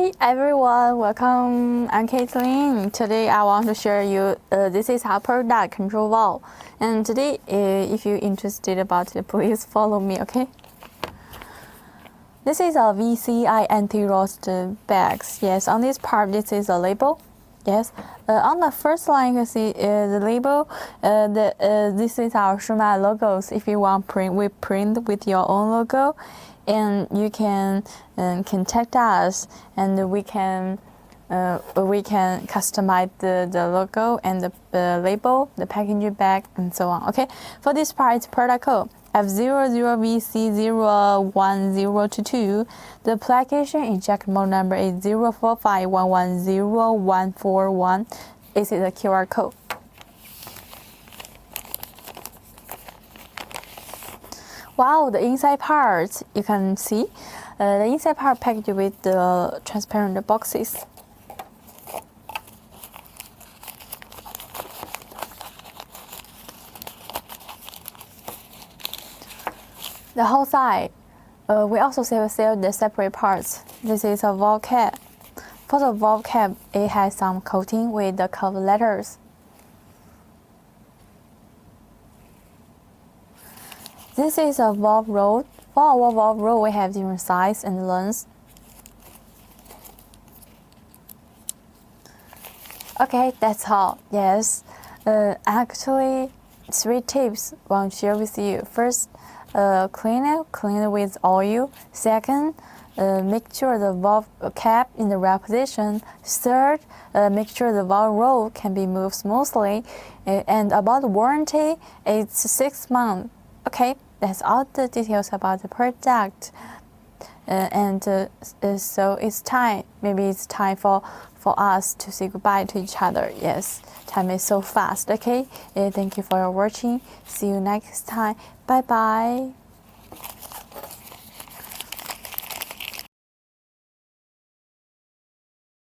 Hi everyone, welcome. I'm Caitlin. Today I want to share you this is our product control valve. And today, if you're interested about it, please follow me, okay? This is a VCI anti-rust bags. Yes, on this part, this is a label. Yes, on the first line you can see the label. This is our Shumatt logos. If you want print, we print with your own logo, and you can contact us, and we can customize the logo and the label, the packaging bag, and so on. Okay, for this part, it's product code F00VC01022. The application injector model number is 0451101141. This is a QR code. Wow, the inside part, you can see the inside part packaged with the transparent boxes. The whole side, we also sell the separate parts. This is a valve cap. For the valve cap, it has some coating with the curved letters. This is a valve rod. For our valve rod, we have different size and lengths. Okay, that's all. Yes, actually, 3 tips I want to share with you. First, clean it with oil. Second, make sure the valve cap in the right position. Third, make sure the valve rod can be moved smoothly. And about the warranty, it's 6 months. Okay, that's all the details about the product. So it's time. Maybe it's time for us to say goodbye to each other. Yes, time is so fast. Okay, thank you for your watching. See you next time. Bye bye.